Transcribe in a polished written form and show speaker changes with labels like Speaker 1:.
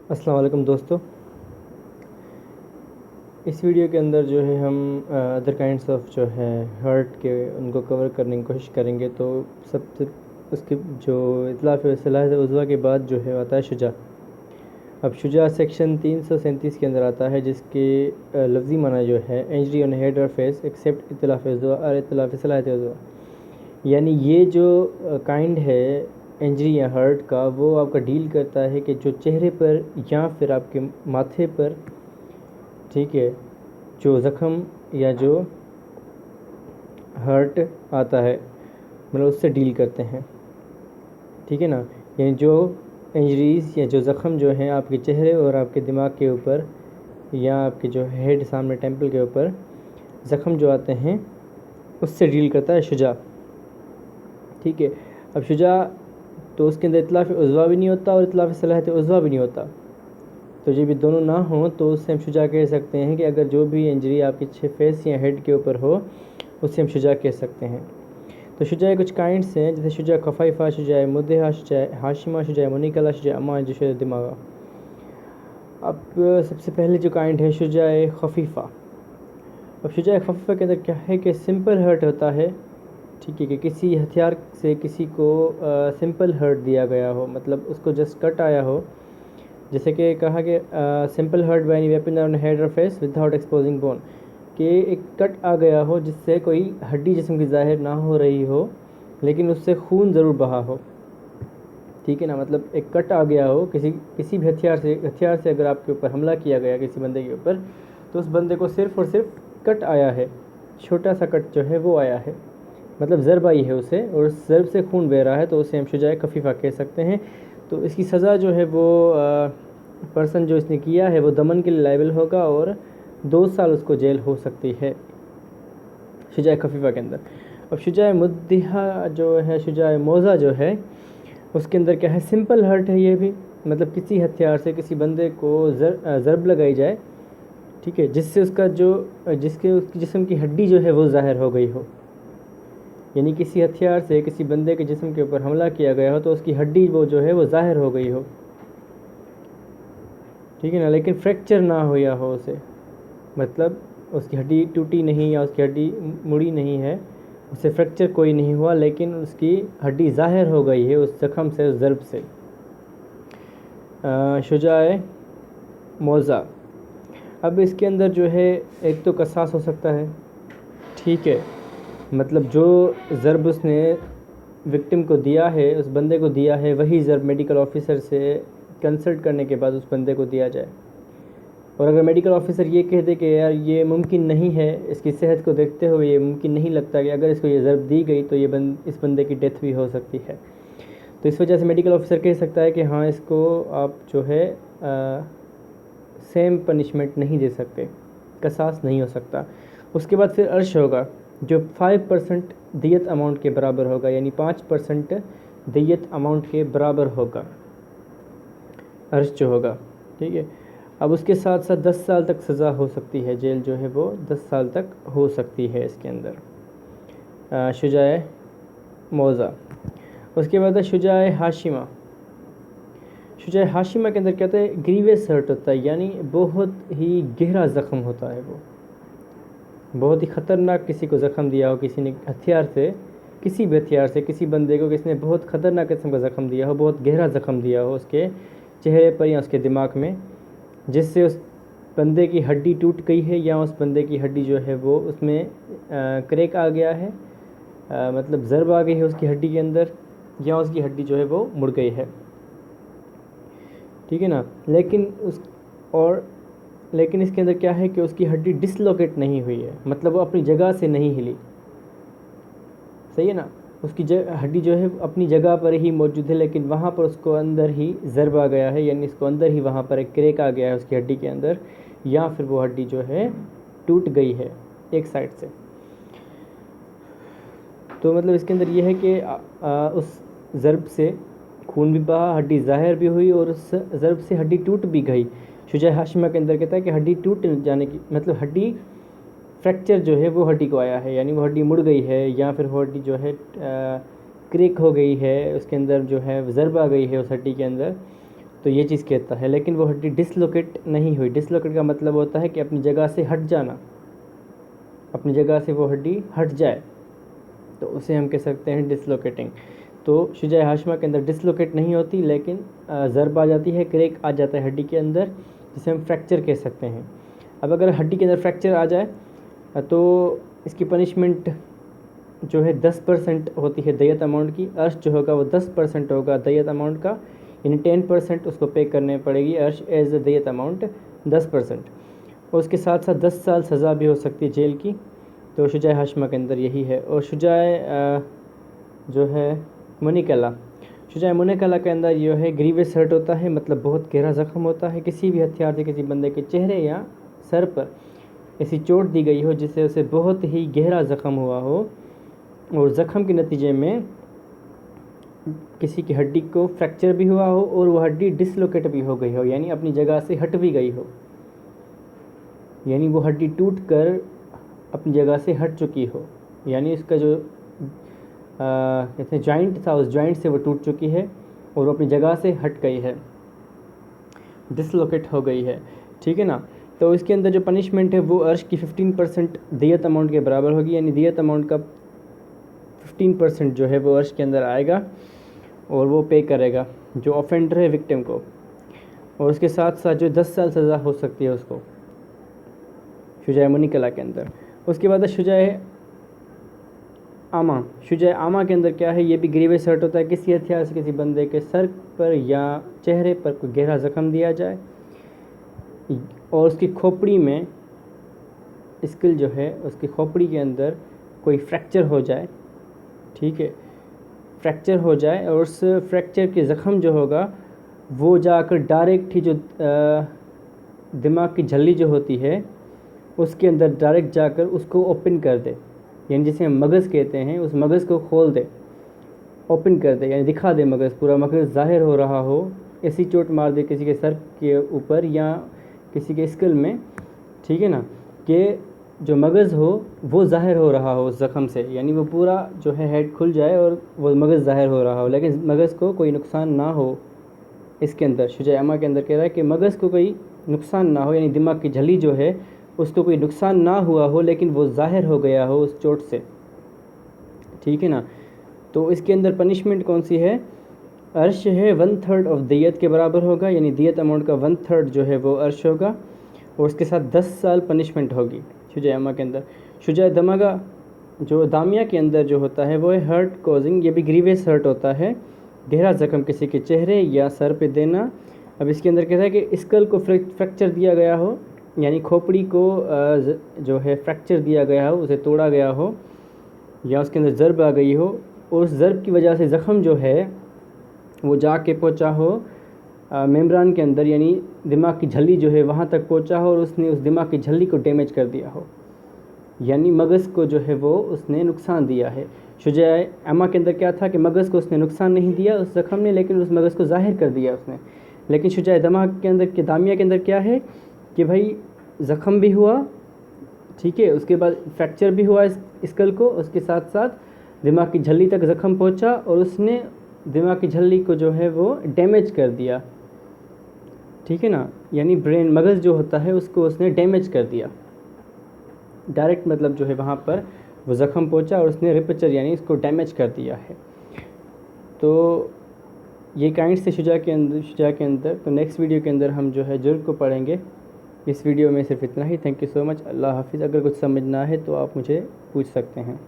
Speaker 1: अस्सलाम वालेकुम दोस्तों। इस वीडियो के अंदर जो है हम अदर काइंड्स ऑफ जो है हर्ट के उनको कवर करने की कोशिश करेंगे। तो सबसे उसकी जो इतलाफ़ सलाह उज़्वा के बाद जो है आता है शुजा। अब शुजा सेक्शन 337 के अंदर आता है, जिसके लफ्ज़ी माना जो है इंजरी ऑन हेड और फेस एक्सेप्ट इतलाफ़ उज़्वा और इतलाफ़ सलाह उज़्वा। यानी ये जो काइंड है इंजरी या हर्ट का, वो आपका डील करता है कि जो चेहरे पर या फिर आपके माथे पर, ठीक है, जो ज़ख़म या जो हर्ट आता है, मतलब उससे डील करते हैं। ठीक है ना। यानी जो इंजरीज़ या जो ज़ख़म जो हैं आपके चेहरे और आपके दिमाग के ऊपर या आपके जो हेड सामने टेम्पल के ऊपर ज़ख़म जो आते हैं, उससे डील करता है शुजा। ठीक है। अब शुजा तो उसके अंदर इतलाफ़ उज़्वा भी नहीं होता और इतलाफ़ सलाहत उज़्वा भी नहीं होता। तो जब ये दोनों ना हो तो उससे हम शुजा कह सकते हैं कि अगर जो भी इंजरी आपके फेस या हेड के ऊपर हो, उससे हम शुजा कह सकते हैं। तो शुजा कुछ काइंड्स हैं, जैसे शुजा खफ़ाइफ़ा, शुजा मुद्दहा, शुजा हाशिमा, शुजा मुनिकला, शुजा अमा, शुजा दिमागा। अब सबसे पहले जो काइंड है शुजा खफ़ीफ़ा। अब शुजा खफ़ीफ़ा के अंदर क्या है कि सिंपल हर्ट होता है। ठीक है, कि किसी हथियार से किसी को सिंपल हर्ट दिया गया हो, मतलब उसको जस्ट कट आया हो। जैसे कि कहा कि simple hurt by any weapon on head और फेस विदाउट एक्सपोजिंग बोन, कि एक कट आ गया हो जिससे कोई हड्डी जिस्म की ज़ाहिर ना हो रही हो, लेकिन उससे खून ज़रूर बहा हो। ठीक है ना। मतलब एक कट आ गया हो किसी भी हथियार से अगर आपके ऊपर हमला किया गया किसी बंदे के ऊपर, तो उस बंदे को सिर्फ़ और सिर्फ कट आया है, छोटा सा कट जो है वो आया है, मतलब ज़रब आई है उसे, और उस ज़रब से खून बह रहा है, तो उसे हम शुजाए खफ़ीफ़ा कह सकते हैं। तो इसकी सज़ा जो है वो पर्सन जो इसने किया है वो दमन के लिए लायबल होगा और 2 साल उसको जेल हो सकती है शुजाए खफ़ीफ़ा के अंदर। अब शुजाए मुद्दहा जो है, शुजाए मौज़ा जो है, उसके अंदर क्या है, सिंपल हर्ट है ये भी, मतलब किसी हथियार से किसी बंदे को ज़रब लगाई जाए, ठीक है, जिससे उसकी जिस्म की हड्डी जो है वो ज़ाहिर हो गई हो। यानी किसी हथियार से किसी बंदे के जिस्म के ऊपर हमला किया गया हो तो उसकी हड्डी वो जो है वो ज़ाहिर हो गई हो। ठीक है ना, लेकिन फ्रैक्चर ना हुआ हो उसे, मतलब उसकी हड्डी टूटी नहीं या उसकी हड्डी मुड़ी नहीं है, उससे फ्रैक्चर कोई नहीं हुआ, लेकिन उसकी हड्डी ज़ाहिर हो गई है उस ज़ख़म से, उस ज़रब से। शुजाए मौज़ा। अब इसके अंदर जो है एक तो कसास हो सकता है। ठीक है, मतलब जो ज़रब उसने विक्टिम को दिया है, उस बंदे को दिया है, वही ज़रब मेडिकल ऑफिसर से कंसल्ट करने के बाद उस बंदे को दिया जाए। और अगर मेडिकल ऑफिसर ये कह दे कि यार ये मुमकिन नहीं है, इसकी सेहत को देखते हुए ये मुमकिन नहीं लगता कि अगर इसको ये ज़रब दी गई तो इस बंदे की डेथ भी हो सकती है, तो इस वजह से मेडिकल ऑफिसर कह सकता है कि हाँ, इसको आप जो है सेम पनिशमेंट नहीं दे सकते, कसास नहीं हो सकता। उसके बाद फिर अर्श होगा, जो 5% दियत अमाउंट के बराबर होगा, यानी 5% दियत अमाउंट के बराबर होगा अर्श जो होगा। ठीक है। अब उसके साथ साथ 10 साल तक सज़ा हो सकती है, जेल जो है वो 10 साल तक हो सकती है इसके अंदर। शुजाए मौज़ा। उसके बाद है शुजाए हाशिमा। शुजाए हाशिमा के अंदर कहते हैं ग्रीवेस हर्ट होता है, यानी बहुत ही गहरा ज़ख़म होता है, वो बहुत ही ख़तरनाक किसी को ज़ख़म दिया हो, किसी ने हथियार से, किसी भी हथियार से किसी बंदे को किसी ने बहुत ख़तरनाक किस्म का ज़ख़म दिया हो, बहुत गहरा ज़ख़म दिया हो उसके चेहरे पर या उसके दिमाग में, जिससे उस बंदे की हड्डी टूट गई है या उस बंदे की हड्डी जो है वो उसमें क्रैक आ गया है, मतलब ज़रब आ गई है उसकी हड्डी के अंदर, या उसकी हड्डी जो है वो मुड़ गई है। ठीक है ना। लेकिन इसके अंदर क्या है कि उसकी हड्डी डिसलोकेट नहीं हुई है, मतलब वो अपनी जगह से नहीं हिली। सही है ना। उसकी हड्डी जो है अपनी जगह पर ही मौजूद है, लेकिन वहाँ पर उसको अंदर ही ज़रब आ गया है, यानी इसको अंदर ही वहाँ पर एक क्रैक आ गया है उसकी हड्डी के अंदर, या फिर वो हड्डी जो है टूट गई है एक साइड से। तो मतलब इसके अंदर ये है कि उस ज़रब से खून भी बहा, हड्डी ज़ाहिर भी हुई और उस ज़रब से हड्डी टूट भी गई। शुजाए हाशिमा के अंदर कहता है कि हड्डी टूट जाने की मतलब हड्डी फ्रैक्चर जो है वो हड्डी को आया है, यानी वो हड्डी मुड़ गई है, या फिर वो हड्डी जो है क्रैक हो गई है, उसके अंदर जो है ज़रब आ गई है उस हड्डी के अंदर, तो ये चीज़ कहता है। लेकिन वो हड्डी डिसलोकेट नहीं हुई। डिसलोकेट का मतलब होता है कि अपनी जगह से हट जाना, अपनी जगह से वो हड्डी हट जाए, तो उसे हम कह सकते हैं डिसलोकेटिंग। तो शुजाए हाशमा के अंदर डिसलोकेट नहीं होती, लेकिन ज़रब आ जाती है, क्रैक आ जाता है हड्डी के अंदर, जिसे हम फ्रैक्चर कह सकते हैं। अब अगर हड्डी के अंदर फ्रैक्चर आ जाए तो इसकी पनिशमेंट जो है 10% होती है दयत अमाउंट की। अर्श जो होगा वो 10% होगा दयत अमाउंट का, यानी 10% उसको पे करने पड़ेगी अर्श एज द दयत अमाउंट 10%। और उसके साथ साथ 10 साल सज़ा भी हो सकती है जेल की। तो शुजाए हाशमा के अंदर यही है। और शुजाए जो है मुनिकला, शुजाए मुनिकला के अंदर जो है ग्रीवियस हर्ट होता है, मतलब बहुत गहरा ज़ख्म होता है। किसी भी हथियार से किसी बंदे के चेहरे या सर पर ऐसी चोट दी गई हो जिससे उसे बहुत ही गहरा ज़ख्म हुआ हो, और ज़ख्म के नतीजे में किसी की हड्डी को फ्रैक्चर भी हुआ हो और वह हड्डी डिसलोकेट भी हो गई हो, यानी अपनी जगह से हट भी गई हो, यानी वो हड्डी टूट कर अपनी जगह से हट चुकी हो, यानी इसका जो कहते हैं जॉइंट था, उस जॉइंट से वो टूट चुकी है और वो अपनी जगह से हट गई है, डिसलोकेट हो गई है। ठीक है ना। तो इसके अंदर जो पनिशमेंट है वो अर्श की 15% दियत अमाउंट के बराबर होगी, यानी दियत अमाउंट का 15% जो है वो अर्श के अंदर आएगा और वो पे करेगा जो ऑफेंडर है विक्टिम को। और उसके साथ साथ जो 10 साल सज़ा हो सकती है उसको शुजाए मुनिकला के अंदर। उसके बाद शुजाए आमा, शुजाए आमा के अंदर क्या है, ये भी ग्रीवियस हर्ट होता है। किसी हथियार से किसी बंदे के सर पर या चेहरे पर कोई गहरा ज़ख्म दिया जाए और उसकी खोपड़ी में स्किल जो है, उसकी खोपड़ी के अंदर कोई फ्रैक्चर हो जाए, ठीक है, फ्रैक्चर हो जाए और उस फ्रैक्चर के ज़ख्म जो होगा वो जाकर डायरेक्ट ही जो दिमाग की झल्ली जो होती है उसके अंदर डायरेक्ट जाकर उसको ओपन कर दे, यानी जिसे हम मगज़ कहते हैं, उस मगज़ को खोल दे, ओपन कर दे, यानी दिखा दे मगज़, पूरा मगज़ ज़ाहिर हो रहा हो। ऐसी चोट मार दे किसी के सर के ऊपर या किसी के स्कल में, ठीक है ना, कि जो मगज़ हो वो ज़ाहिर हो रहा हो उस ज़ख़म से, यानी वो पूरा जो है हेड खुल जाए और वो मगज़ ज़ाहिर हो रहा हो, लेकिन मगज़ को कोई नुकसान ना हो। इसके अंदर शुजाए अमा के अंदर कह रहा है कि मगज़ को कोई नुकसान ना हो, यानी दिमाग की झल्ली जो है उसको कोई नुकसान ना हुआ हो, लेकिन वो ज़ाहिर हो गया हो उस चोट से, ठीक है ना। तो इसके अंदर पनिशमेंट कौन सी है, अर्श है 1/3 ऑफ दियत के बराबर होगा, यानी दियत अमाउंट का 1/3 जो है वो अर्श होगा, और उसके साथ 10 साल पनिशमेंट होगी शुजाए अमा के अंदर। शुजाए दमागा जो दामिया के अंदर जो होता है वो है हर्ट कॉजिंग, ये भी ग्रीवियस हर्ट होता है, गहरा ज़ख्म किसी के चेहरे या सर पे देना। अब इसके अंदर कहता है कि स्कल को फ्रैक्चर दिया गया हो, यानी खोपड़ी को जो है फ्रैक्चर दिया गया हो, उसे तोड़ा गया हो या उसके अंदर ज़रब आ गई हो, और उस ज़रब की वजह से ज़ख़म जो है वो जाके पहुंचा हो मेम्ब्रान के अंदर, यानी दिमाग की झल्ली जो है वहाँ तक पहुंचा हो और उसने उस दिमाग की झल्ली को डैमेज कर दिया हो, यानी मगज़ को जो है वो उसने नुकसान दिया है। शुजाए अमा के अंदर क्या था कि मगज़ को उसने नुकसान नहीं दिया उस ज़ख़म ने, लेकिन उस मगज़ को ज़ाहिर कर दिया उसने। लेकिन शुजाए दमाग के अंदर के दामिया के अंदर क्या है कि भाई ज़ख़म भी हुआ, ठीक है, उसके बाद फ्रैक्चर भी हुआ स्कल को, उसके साथ साथ दिमाग की झल्ली तक ज़ख़म पहुंचा और उसने दिमाग की झल्ली को जो है वो डैमेज कर दिया, ठीक है ना, यानी ब्रेन मगज़ जो होता है उसको उसने डैमेज कर दिया डायरेक्ट, मतलब जो है वहाँ पर वो ज़ख़म पहुंचा और उसने रिपचर यानी इसको डैमेज कर दिया है। तो ये काइंड्स थे शुजा के अंदर। तो नेक्स्ट वीडियो के अंदर हम जो है जुर्म को पढ़ेंगे। इस वीडियो में सिर्फ इतना ही। Thank you so much. अल्लाह हाफिज़। अगर कुछ समझ ना है तो आप मुझे पूछ सकते हैं।